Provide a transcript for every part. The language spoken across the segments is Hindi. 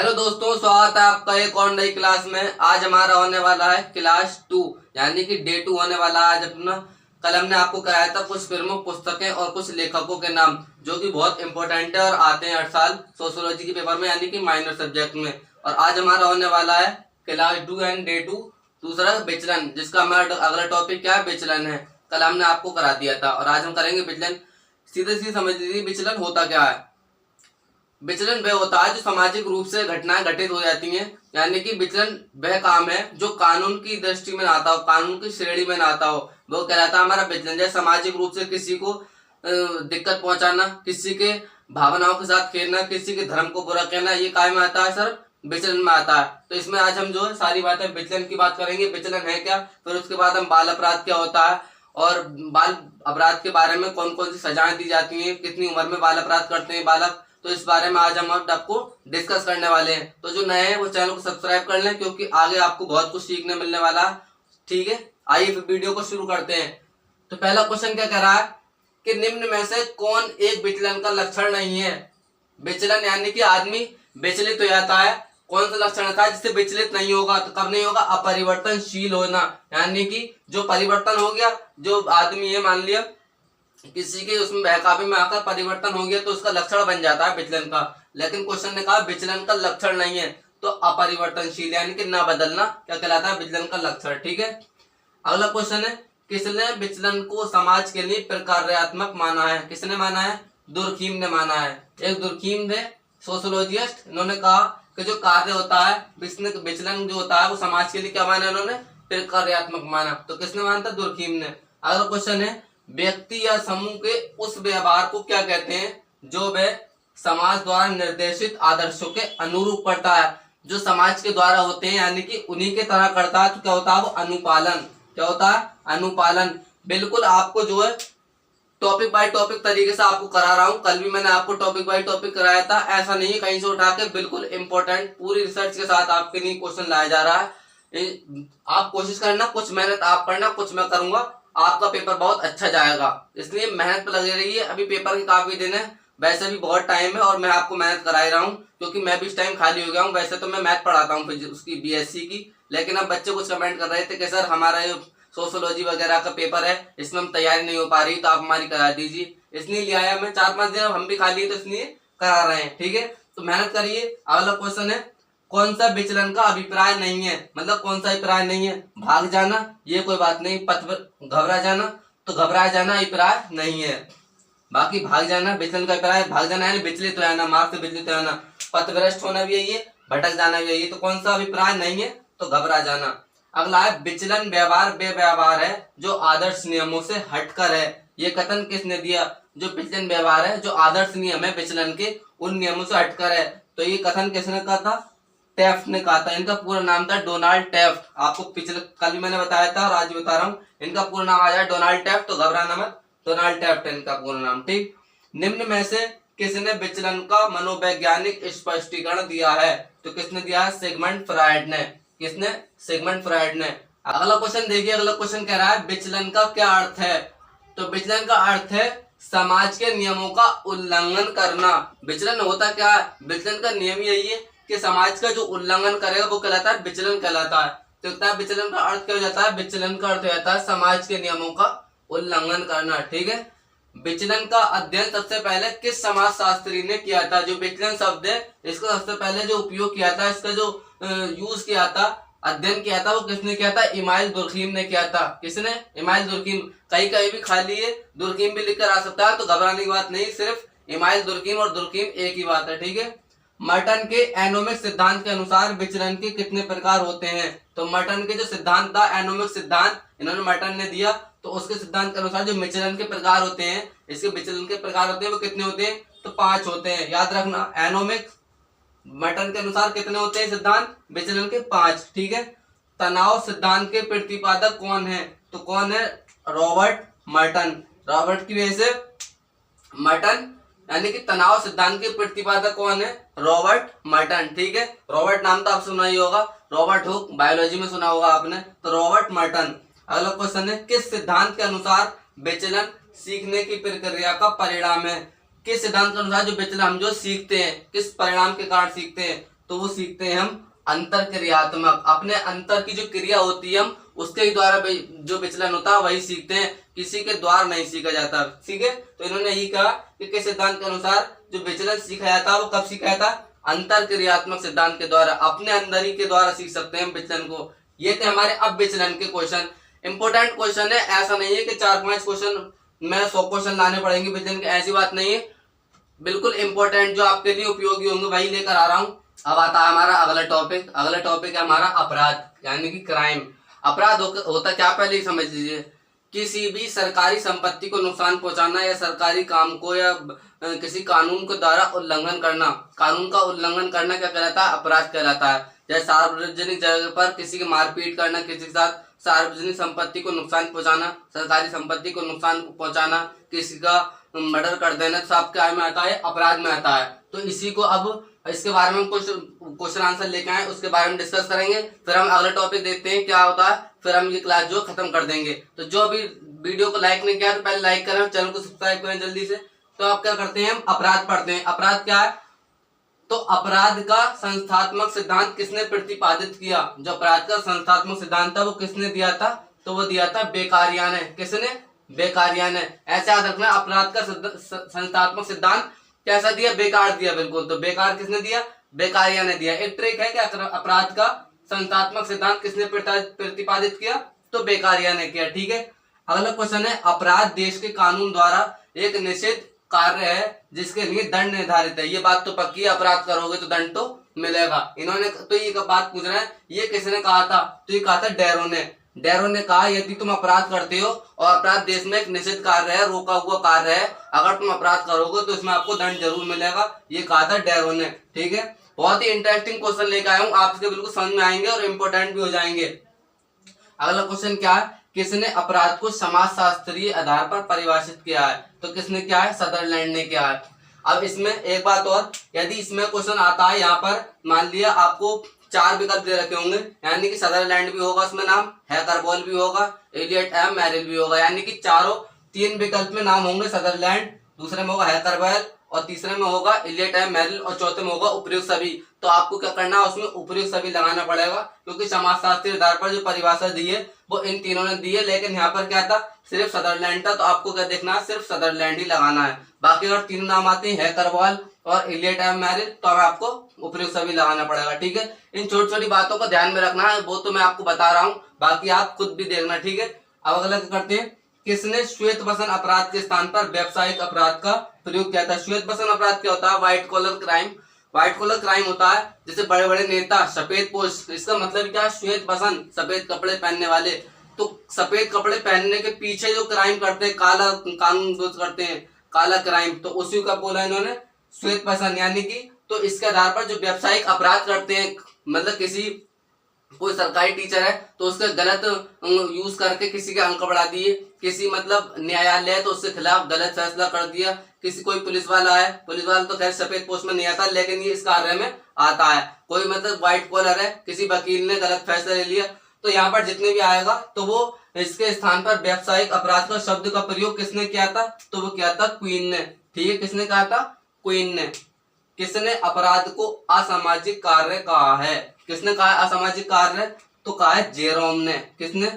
हेलो दोस्तों, स्वागत है आपका एक और नई क्लास में। आज हमारा होने वाला है क्लास 2 यानी कि डे 2 होने वाला है। आज अपना कल हमने आपको कराया था कुछ प्रमुख पुस्तकें और कुछ लेखकों के नाम जो कि बहुत इंपॉर्टेंट है और आते हैं हर साल सोशियोलॉजी के पेपर में यानी कि माइनर सब्जेक्ट में। और आज हमारा होने वाला है क्लास 2 एंड डे 2 दूसरा विचलन, जिसका हमारा अगला टॉपिक क्या है, विचलन है। कल हमने आपको करा दिया था और आज हम करेंगे विचलन। सीधे सीधे समझ लीजिए विचलन होता क्या है। विचलन वह होता है जो सामाजिक रूप से घटनाएं घटित हो जाती हैं, यानी कि विचलन वह काम है जो कानून की दृष्टि में ना आता हो, कानून की श्रेणी में ना आता हो, वो कहलाता है हमारा विचलन। जैसे सामाजिक रूप से किसी को दिक्कत पहुंचाना, किसी के भावनाओं के साथ खेलना, किसी के धर्म को बुरा कहना, ये काय में आता है सर, विचलन में आता है। तो इसमें आज हम जो है सारी बातें विचलन की बात करेंगे, विचलन है क्या, फिर उसके बाद हम बाल अपराध क्या होता है और बाल अपराध के बारे में कौन कौन सी सजाएं दी जाती हैं, कितनी उम्र में बाल अपराध करते हैं बालक, तो इस बारे में आज हम आपको डिस्कस करने वाले हैं। तो जो नए हैं वो चैनल को सब्सक्राइब कर लें क्योंकि आगे आपको बहुत कुछ सीखने मिलने वाला है। ठीक है, आइए फिर वीडियो को शुरू करते हैं। तो पहला क्वेश्चन क्या कह रहा है कि निम्न में से कौन एक विचलन का लक्षण नहीं है। विचलन यानी कि आदमी विचलित हो जाता है, कौन सा लक्षण था जिससे विचलित नहीं होगा, तो कब नहीं होगा, अपरिवर्तनशील होना, यानी कि जो परिवर्तन हो गया, जो आदमी है मान लिया किसी के उसमें बहकावे में आकर परिवर्तन हो गया तो उसका लक्षण बन जाता है विचलन का। लेकिन क्वेश्चन ने कहा विचलन का लक्षण नहीं है, तो अपरिवर्तनशील यानी कि ना बदलना क्या कहलाता है, विचलन का लक्षण। ठीक है, अगला क्वेश्चन है किसने विचलन को समाज के लिए प्रकार्यात्मक माना है। किसने माना है, दुर्खीम ने माना है। एक दुर्खीम थे सोशियोलॉजिस्ट, इन्होंने कहा कि जो कार्य होता है विचलन जो होता है वो समाज के लिए क्या माना, इन्होंने प्रकार्यात्मक माना। तो किसने माना था, दुर्खीम ने। अगला क्वेश्चन है व्यक्ति या समूह के उस व्यवहार को क्या कहते हैं जो वह समाज द्वारा निर्देशित आदर्शों के अनुरूप करता है। जो समाज के द्वारा होते हैं यानी कि उन्हीं के तरह करता है तो क्या होता है, वो अनुपालन। क्या होता है, अनुपालन। बिल्कुल आपको जो है टॉपिक बाय टॉपिक तरीके से आपको करा रहा हूं। कल भी मैंने आपको टॉपिक बाय टॉपिक कराया था, ऐसा नहीं कहीं से उठा के, बिल्कुल इंपॉर्टेंट पूरी रिसर्च के साथ आपके लिए क्वेश्चन लाया जा रहा है। आप कोशिश करना, कुछ मेहनत आप करना, कुछ मैं करूंगा, आपका पेपर बहुत अच्छा जाएगा। इसलिए मेहनत पर लगे रहिए। अभी पेपर के काफी दिन है, वैसे भी बहुत टाइम है और मैं आपको मेहनत करा ही रहा हूँ क्योंकि मैं भी इस टाइम खाली हो गया हूँ। वैसे तो मैं मैथ पढ़ाता हूँ उसकी बीएससी की, लेकिन अब बच्चे कुछ कमेंट कर रहे थे कि सर हमारा ये सोशियोलॉजी वगैरह का पेपर है, इसमें हम तैयारी नहीं हो पा रही, तो आप हमारी करा दीजिए। इसलिए ले आया मैं, 4-5 दिन हम भी खाली है तो इसलिए करा रहे हैं। ठीक है, तो मेहनत करिए। अगला क्वेश्चन है कौन सा विचलन का अभिप्राय नहीं है, मतलब कौन सा अभिप्राय नहीं है। भाग जाना ये कोई बात नहीं, पथ पर घबरा जाना, तो घबरा जाना अभिप्राय नहीं है। बाकी भाग जाना विचलन का अभिप्राय, भाग जाना है विचलित हो जाना, मार्ग से विचलित हो जाना, पथभ्रष्ट होना भी यही है, भटक जाना भी यही है। तो कौन सा अभिप्राय नहीं है, तो घबरा जाना। अगला है विचलन व्यवहार वे व्यवहार है जो आदर्श नियमों से हटकर है। ये कथन किसने दिया, जो विचलन व्यवहार है जो आदर्श नियम है विचलन के, उन नियमों से हटकर है। तो ये कथन किसने कहा था, टेफ्ट ने कहा था। इनका पूरा नाम था डोनाल्ड टेफ्ट। आपको पिछले कल भी मैंने बताया था और आज भी बता रहा हूँ, इनका पूरा नाम आ जाए डोनाल्ड टेफ्ट, तो घबराना मत, डोनाल्ड टेफ्ट है इनका पूरा नाम। ठीक, निम्न में से किसने विचलन का मनोवैज्ञानिक स्पष्टीकरण दिया है, तो किसने दिया है, सिगमंड फ्रायड ने। किसने, सिगमंड फ्रायड ने। अगला क्वेश्चन देखिए, अगला क्वेश्चन कह रहा है विचलन का क्या अर्थ है। तो विचलन का अर्थ है समाज के नियमों का उल्लंघन करना। विचलन होता क्या है, विचलन का नियम यही है कि समाज का जो उल्लंघन करेगा वो कहलाता है विचलन कहलाता है। तो विचलन का अर्थ क्या हो जाता है, विचलन का अर्थ हो जाता है समाज के नियमों का उल्लंघन करना। ठीक है, विचलन का अध्ययन सबसे पहले किस समाजशास्त्री ने किया था। जो विचलन शब्द है इसका सबसे पहले जो उपयोग किया था, इसका जो यूज किया था, अध्ययन किया था, वो किसने किया था, इमाइल दुर्खीम ने किया था। किसने, इमाइल दुर्खीम। कहीं कहीं भी खाली है दुर्खीम भी लिखकर आ सकता है, तो घबराने की बात नहीं, सिर्फ इमाइल दुर्खीम और दुर्खीम एक ही बात है। ठीक है, मर्टन के एनोमिक सिद्धांत के अनुसार विचलन के कितने प्रकार होते हैं। तो मर्टन के जो सिद्धांत था, एनोमिक सिद्धांत इन्होंने मर्टन ने दिया, तो उसके सिद्धांत के अनुसार जो विचलन के प्रकार होते हैं, इसके विचलन के प्रकार होते हैं वो कितने होते हैं, तो 5 होते हैं। याद रखना, एनोमिक मर्टन के अनुसार कितने होते हैं सिद्धांत, विचलन के 5। ठीक है, तनाव सिद्धांत के प्रतिपादक कौन है, तो कौन है, रॉबर्ट मर्टन। रॉबर्ट की वजह से मर्टन यानी कि तनाव सिद्धांत के प्रतिपादक कौन है, रॉबर्ट मर्टन। ठीक है, रॉबर्ट नाम तो आप सुना ही होगा, रॉबर्ट हुक बायोलॉजी में सुना होगा आपने, तो रॉबर्ट मर्टन। अगला क्वेश्चन है किस सिद्धांत के अनुसार विचलन सीखने की प्रक्रिया का परिणाम है। किस सिद्धांत के अनुसार जो विचलन हम जो सीखते हैं किस परिणाम के कारण सीखते हैं, तो वो सीखते हैं हम अंतर क्रियात्मक। अपने अंतर की जो क्रिया होती है हम उसके ही द्वारा जो विचलन होता है वही सीखते हैं, किसी के द्वारा नहीं सीखा जाता। ठीक है, तो इन्होंने यही कहा कि किस सिद्धांत के अनुसार जो विचलन सीखा जाता है वो कब सीखा जाता है, अंतर क्रियात्मक सिद्धांत के द्वारा, अपने अंदर ही के द्वारा सीख सकते हैं हम विचलन को। ये थे हमारे अब विचलन के क्वेश्चन। इंपॉर्टेंट क्वेश्चन है, ऐसा नहीं है कि 4-5 क्वेश्चन मैं 100 क्वेश्चन लाने पड़ेंगे विचलन के, ऐसी बात नहीं है। बिल्कुल इंपॉर्टेंट जो आपके लिए उपयोगी होंगे वही लेकर आ रहा हूं। अब आता है हमारा अगला टॉपिक। अगला टॉपिक है हमारा अपराध यानी कि क्राइम। अपराध होता क्या, पहले ही समझ लीजिए। किसी भी सरकारी संपत्ति को नुकसान पहुंचाना या सरकारी काम को या किसी कानून के द्वारा उल्लंघन करना, कानून का उल्लंघन करना क्या कहलाता है, अपराध कहलाता है। जैसे सार्वजनिक जगह पर किसी की मारपीट करना, किसी के साथ सार्वजनिक संपत्ति को नुकसान पहुंचाना, सरकारी संपत्ति को नुकसान पहुंचाना, किसी का मर्डर कर देना, सब क्या में आता है, अपराध में आता है। तो इसी को अब इसके बारे में कुछ क्वेश्चन आंसर लेके आए, उसके बारे में डिस्कस करेंगे, फिर हम अगला टॉपिक देखते हैं क्या होता है, फिर हम ये क्लास जो खत्म कर देंगे। तो जो अभी वीडियो को लाइक नहीं किया तो पहले लाइक करें, चैनल को सब्सक्राइब करें जल्दी से। तो आप क्या करते हैं, हम अपराध पढ़ते हैं। अपराध क्या है, तो अपराध का संस्थात्मक सिद्धांत किसने प्रतिपादित किया, जो अपराध का संस्थात्मक सिद्धांत था वो किसने दिया था, तो वो दिया था बेकारिया ने। किसने, बेकारिया ने। ऐसे याद रखना, अपराध का संस्थात्मक सिद्धांत कैसा दिया, बेकार दिया, बिल्कुल। तो बेकार किसने दिया, बेकारिया ने दिया। एक ट्रिक है कि अपराध का संस्थात्मक सिद्धांत किसने प्रतिपादित किया, तो बेकारिया ने किया। ठीक है, अगला क्वेश्चन है, अपराध देश के कानून द्वारा एक निश्चित कार्य है जिसके लिए दंड निर्धारित है। ये बात तो पक्की है, अपराध करोगे तो दंड तो मिलेगा। इन्होंने तो ये बात पूछ रहे हैं, ये किसने कहा था, तो ये कहा था डेरो ने। डेरो ने कहा यदि तुम अपराध करते हो और अपराध देश में एक निश्चित कार्य है, रोका हुआ कार्य है, अगर तुम अपराध करोगे तो इसमें आपको दंड जरूर मिलेगा, ये कहा था डेरो ने। ठीक है, बहुत ही इंटरेस्टिंग क्वेश्चन लेकर आया हूँ, आपके बिल्कुल समझ में आएंगे और इम्पोर्टेंट भी हो जाएंगे। अगला क्वेश्चन क्या है, किसने अपराध को समाजशास्त्रीय आधार पर परिभाषित किया है, तो किसने किया है, सदरलैंड ने किया है। अब इसमें एक बात और, यदि इसमें क्वेश्चन आता है, यहाँ पर मान लिया आपको 4 विकल्प दे रखे होंगे, यानी कि सदरलैंड भी होगा उसमें नाम, हैकरबॉल भी होगा, एलियट एम मैरिल भी होगा, यानी कि चारों 3 विकल्प में नाम होंगे सदरलैंड, दूसरे में होगा हैकरबॉल और तीसरे में होगा एलियट एम मैरिल और चौथे में होगा उपयुक्त सभी। तो आपको क्या करना है, उसमें उपयुक्त सभी लगाना पड़ेगा, क्योंकि समाजशास्त्रीय आधार पर जो परिभाषा दी है वो इन तीनों ने दी है, लेकिन यहाँ पर क्या था, सिर्फ सदरलैंड था। तो आपको क्या देखना है, सिर्फ सदरलैंड ही लगाना है। बाकी अगर 3 नाम आते हैं, हैकरबॉल और एलियट एम मैरिल, तो अब आपको उपयुक्त सभी लगाना पड़ेगा। ठीक है, इन छोटी छोटी बातों को ध्यान में रखना है, वो तो मैं आपको बता रहा हूँ, बाकी आप खुद भी देखना। ठीक है, अब अगला क्या करते हैं, किसने श्वेत बसंत अपराध के स्थान पर व्यावसायिक अपराध का प्रयोग किया था। श्वेत बसंत अपराध क्या होता है, white collar crime. White collar crime होता है जैसे बड़े बड़े नेता, सफेद पोश, इसका मतलब क्या, श्वेत बसंत, सफेद कपड़े पहनने वाले। तो सफेद कपड़े पहनने के पीछे जो क्राइम करते हैं, काला कानून यूज करते हैं, काला क्राइम, तो उसी का बोला इन्होंने श्वेत बसंत। यानी कि तो इसके आधार पर जो व्यावसायिक अपराध करते हैं, मतलब किसी कोई सरकारी टीचर है तो उसका गलत यूज करके किसी के अंक बढ़ा दिए, किसी मतलब न्यायालय है तो उसके खिलाफ गलत फैसला कर दिया, किसी कोई पुलिस वाला है, पुलिस वाला तो खैर सफेद पोस्ट में नहीं आता, लेकिन ये इस कार्य में आता है। कोई मतलब व्हाइट कॉलर है, किसी वकील ने गलत फैसला ले लिया, तो यहाँ पर जितने भी आएगा तो वो इसके स्थान पर व्यावसायिक अपराध का शब्द का प्रयोग किसने किया था, तो वो किया था क्वीन ने। ठीक है, किसने कहा था, क्वीन ने। किसने अपराध को असामाजिक कार्य कहा है, किसने कहा असामाजिक कार्य, तो कहा है जेरोम ने। किसने,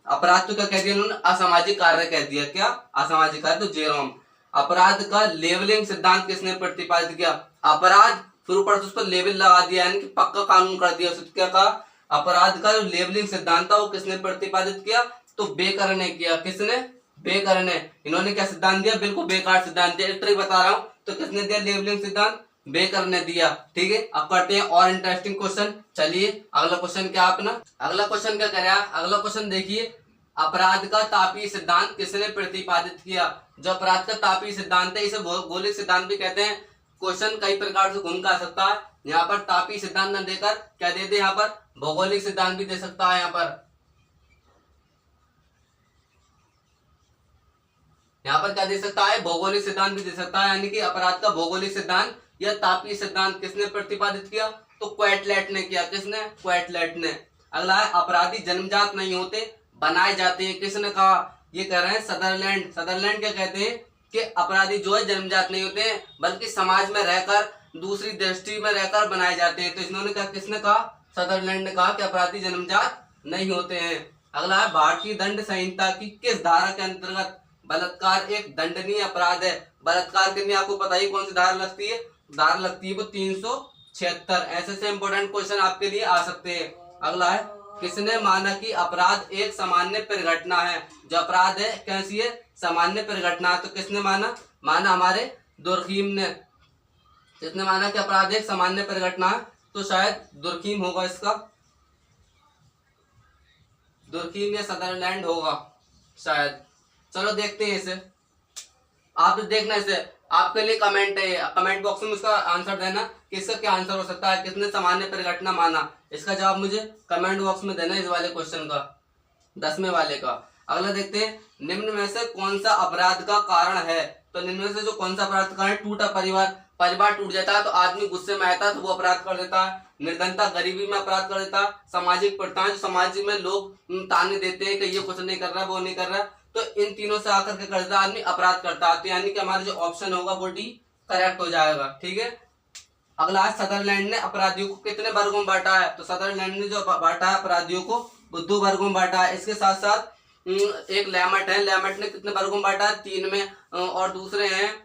अपराध तो क्या कह दिया उन्होंने, असामाजिक कार्य कह दिया, क्या असामाजिक कार्य, तो जेरोम। अपराध का लेवलिंग सिद्धांत किसने प्रतिपादित किया, अपराध फिर ऊपर उस पर लेवल लगा दिया, यानी कि पक्का कानून कर दिया, उसने क्या कहा, अपराध का जो लेवलिंग सिद्धांत था वो किसने प्रतिपादित किया, तो बेकर ने किया। किसने, बेकर ने। इन्होंने क्या सिद्धांत दिया, बिल्कुल बेकार सिद्धांत दिया, ट्रिक बता रहा हूं, तो किसने दिया लेवलिंग सिद्धांत, बेकर ने दिया। ठीक है, अब करते हैं और इंटरेस्टिंग क्वेश्चन। चलिए अगला क्वेश्चन क्या अपना, अगला क्वेश्चन क्या कह रहा है, अगला क्वेश्चन देखिए, अपराध का तापीय सिद्धांत किसने प्रतिपादित किया। जो अपराध का तापीय सिद्धांत है इसे भौगोलिक सिद्धांत भी कहते हैं। क्वेश्चन कई प्रकार से घूम कर आ सकता है, यहाँ पर तापीय सिद्धांत न देकर क्या दे दे, यहाँ पर भौगोलिक सिद्धांत भी दे सकता है। यहाँ पर क्या दे सकता है, भौगोलिक सिद्धांत भी दे सकता है, यानी कि अपराध का भौगोलिक सिद्धांत या तापीय सिद्धांत किसने प्रतिपादित किया, तो क्वेटलेट ने किया। किसने, क्वेटलेट ने। अगला है, अपराधी जन्मजात नहीं होते, बनाए जाते हैं, किसने कहा, ये कह रहे हैं सदरलैंड। सदरलैंड क्या कहते हैं कि अपराधी जो है जन्मजात नहीं होते हैं, बल्कि समाज में रहकर दूसरी दृष्टि में रहकर बनाए जाते हैं। तो इन्होंने कहा, किसने कहा? सदरलैंड ने कहा कि अपराधी जन्मजात नहीं होते हैं। अगला है, भारतीय दंड संहिता की किस धारा के अंतर्गत बलात्कार एक दंडनीय अपराध है? बलात्कार के लिए आपको पता ही कौन सी धारा लगती है? धारा लगती है वो 376। ऐसे से इंपॉर्टेंट क्वेश्चन आपके लिए आ सकते हैं। अगला है, किसने माना कि अपराध एक सामान्य परिघटना है? जो अपराध है कैसी है? सामान्य परिघटना। तो किसने माना? माना हमारे दुर्खीम ने। किसने माना कि अपराध एक सामान्य परिघटना है? तो शायद दुर्खीम होगा इसका, दुर्खीम या सदरलैंड होगा शायद। चलो देखते हैं इसे। आप देखना इसे, आपके लिए कमेंट है, कमेंट बॉक्स में उसका आंसर देना कि इसका क्या आंसर हो सकता है, किसने सामान्य परिघटना माना। इसका जवाब मुझे कमेंट बॉक्स में देना इस वाले क्वेश्चन का, 10वें वाले का। अगला देखते हैं, निम्न में से कौन सा अपराध का कारण है? तो निम्न में से जो कौन सा अपराध का कारण है? टूटा परिवार। परिवार टूट जाता है तो आदमी गुस्से में आता है तो वो अपराध कर देता है। निर्धनता, गरीबी में अपराध कर देता है। सामाजिक प्रथाएं, जो समाज में लोग ताने देते हैं कि ये कुछ नहीं कर रहा, वो नहीं कर रहा, तो इन तीनों से आकर के करता आदमी अपराध करता है। तो यानी कि हमारा जो ऑप्शन होगा वो डी करेक्ट हो जाएगा। ठीक है। अगला है, सदरलैंड ने अपराधियों को कितने वर्गों में बांटा है? तो सदरलैंड ने जो बांटा है अपराधियों को वो 2 वर्गों में बांटा है। इसके साथ साथ एक लैमट है, लैमट ने कितने वर्गों में बांटा है? 3 में। और दूसरे हैं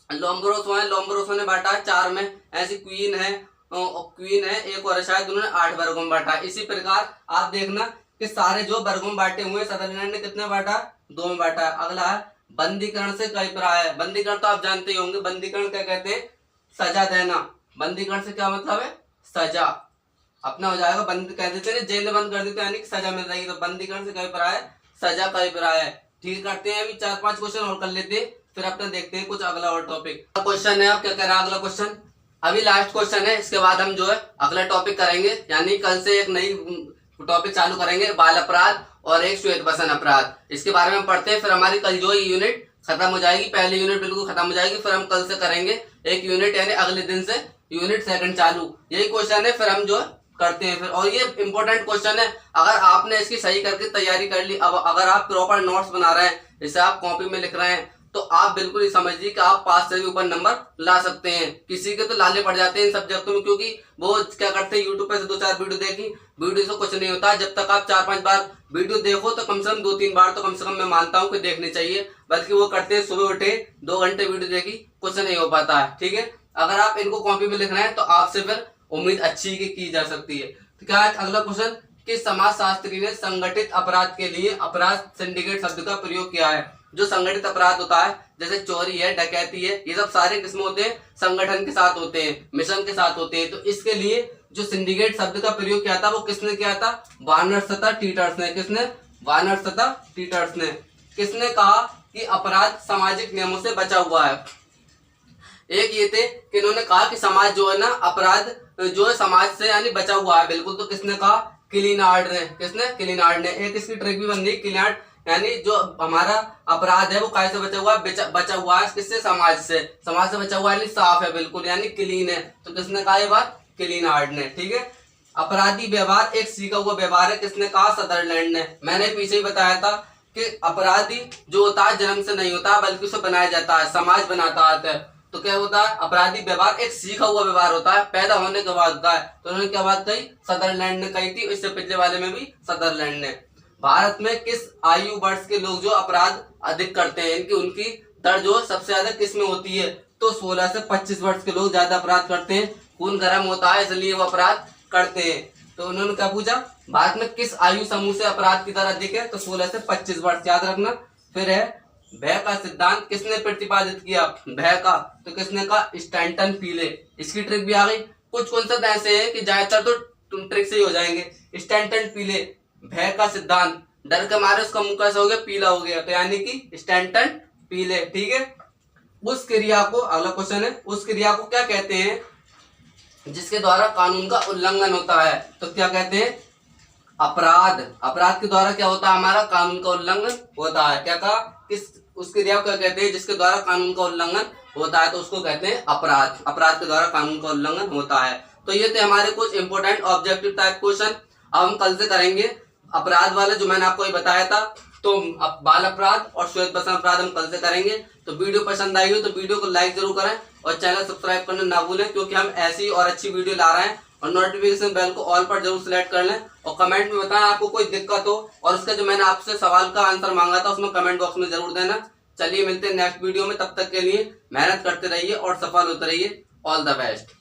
लोम्ब्रोसो है, लोम्ब्रोसो ने बांटा है 4 में। ऐसी क्वीन है, क्वीन है एक और शायद, उन्होंने 8 वर्गों में बांटा है। इसी प्रकार आप देखना कि सारे जो वर्गों में बांटे हुए सदरलैंड ने कितने बांटा? 2 में बांटा है। अगला है, बंदीकरण से कई अभिप्राय है। बंदीकरण तो आप जानते ही होंगे, बंदीकरण क्या कहते हैं? सजा देना। बंदीकरण से क्या मतलब है? सजा। अपना हो जाएगा, बंद कह देते हैं जेल में बंद कर देते हैं यानी कि सजा मिल रही है। तो बंदीकरण से कई अभिप्राय है? सजा का अभिप्राय है। ठीक करते हैं, अभी 4-5 क्वेश्चन और कर लेते हैं, फिर अपने देखते हैं कुछ अगला और टॉपिक। क्वेश्चन है, आप क्या कह रहे हैं? अगला क्वेश्चन अभी लास्ट क्वेश्चन है, इसके बाद हम जो है अगला टॉपिक करेंगे, यानी कल से एक नई टॉपिक चालू करेंगे, बाल अपराध और एक श्वेत बसन अपराध। इसके बारे में हम पढ़ते हैं, फिर हमारी कल जो यूनिट खत्म हो जाएगी। पहली यूनिट बिल्कुल खत्म हो जाएगी, फिर हम कल से करेंगे एक यूनिट, यानी अगले दिन से यूनिट 2 चालू। यही क्वेश्चन है, फिर हम जो करते हैं फिर। और ये इंपॉर्टेंट क्वेश्चन है, अगर आपने इसकी सही करके तैयारी कर ली, अब अगर आप प्रॉपर नोट्स बना रहे हैं, जैसे आप कॉपी में लिख रहे हैं, तो आप बिल्कुल ही समझिए कि आप 5 से भी ऊपर नंबर ला सकते हैं। किसी के तो लाले पड़ जाते हैं इन सब्जेक्टों में, क्योंकि वो क्या करते हैं, यूट्यूब पे से 2-4 वीडियो देखी, वीडियो से कुछ नहीं होता। जब तक आप 4-5 बार वीडियो देखो तो कम से कम 2-3 बार तो कम से कम मैं मानता हूँ कि देखनी चाहिए। बल्कि वो करते हैं, सुबह उठे 2 घंटे वीडियो देखी, कुछ नहीं हो पाता है। ठीक है। अगर आप इनको कॉपी में लिख रहे हैं तो आपसे फिर उम्मीद अच्छी की जा सकती है। तो क्या है अगला क्वेश्चन, किस समाज शास्त्री ने संगठित अपराध के लिए अपराध सिंडिकेट शब्द का प्रयोग किया है? जो संगठित अपराध होता है, जैसे चोरी है, डकैती है, ये सब सारे किसमें होते हैं? संगठन के साथ होते हैं, मिशन के साथ होते हैं। तो इसके लिए जो सिंडिकेट शब्द का प्रयोग किया था वो किसने किया था? वार्नर्स तथा टीटर्स ने। किसने? वार्नर्स तथा टीटर्स ने। किसने कहा कि अपराध सामाजिक नियमों से बचा हुआ है? एक ये थे कि इन्होंने कहा कि समाज जो है ना, अपराध जो है समाज से यानी बचा हुआ है बिल्कुल। तो किसने कहा? किलिनार्ड ने। किसने? किलिनार्ड ने। एक इसकी ट्रिक भी बन गई, किलिनार्ड यानी जो हमारा अपराध है वो काय से बचा हुआ है? बचा हुआ है किससे? समाज से। समाज से बचा हुआ है, साफ है बिल्कुल, यानी क्लीन है। तो किसने कहा ये बात? किलिनार्ड ने। ठीक है। अपराधी व्यवहार एक सीखा हुआ व्यवहार है, किसने कहा? सदरलैंड ने। मैंने पीछे ही बताया था कि अपराधी जो होता है जन्म से नहीं होता, बल्कि उसे बनाया जाता है, समाज बनाता है। तो क्या होता है? अपराधी व्यवहार एक सीखा हुआ व्यवहार होता है, पैदा होने के बाद होता है। तो उन्होंने क्या बात कही? सदरलैंड ने कही थी। इससे पिछले वाले में भी सदरलैंड ने। भारत में किस आयु वर्ष के लोग जो अपराध अधिक करते हैं, इनकी उनकी दर जो सबसे ज्यादा किस में होती है? तो 16 से 25 वर्ष के लोग ज्यादा अपराध करते हैं। खून गर्म होता है इसलिए वो अपराध करते हैं। तो उन्होंने क्या पूछा? भारत में किस आयु समूह से अपराध की दर अधिक है? तो 16 से 25 वर्ष, याद रखना। फिर है भय का सिद्धांत किसने प्रतिपादित किया? भय का। तो किसने कहा? स्टैंटन पीले। इसकी ट्रिक भी आ गई। कुछ कॉन्सेप्ट ऐसे है कि ज्यादातर तो ट्रिक से ही हो जाएंगे। स्टैंटन पीले, भय का सिद्धांत, डर के मारे उसका मुंह कैसा हो गया? पीला हो गया। तो यानी कि स्टैंटन पीले। ठीक है। उस क्रिया को, अगला क्वेश्चन है, उस क्रिया को क्या कहते हैं जिसके द्वारा कानून का उल्लंघन होता है? तो क्या कहते हैं? अपराध। अपराध के द्वारा क्या होता है? हमारा कानून का उल्लंघन होता है। क्या कहा? किस उस क्रिया को क्या कहते हैं जिसके द्वारा कानून का उल्लंघन होता है? तो उसको कहते हैं अपराध। अपराध के द्वारा कानून का उल्लंघन होता है। तो ये थे हमारे कुछ इंपोर्टेंट ऑब्जेक्टिव टाइप क्वेश्चन। अब हम कल से करेंगे अपराध वाला, जो मैंने आपको बताया था। तो अब बाल अपराध और श्वेत बसन अपराध हम कल से करेंगे। तो वीडियो पसंद आई हो तो वीडियो को लाइक जरूर करें और चैनल सब्सक्राइब करना ना भूलें, क्योंकि हम ऐसी और अच्छी वीडियो ला रहे हैं। और नोटिफिकेशन बेल को ऑल पर जरूर सिलेक्ट कर लें और कमेंट में बताएं आपको कोई दिक्कत हो, और उसका जो मैंने आपसे सवाल का आंसर मांगा था उसमें कमेंट बॉक्स में जरूर देना। चलिए मिलते हैं नेक्स्ट वीडियो में, तब तक के लिए मेहनत करते रहिए और सफल होते रहिए। All the best.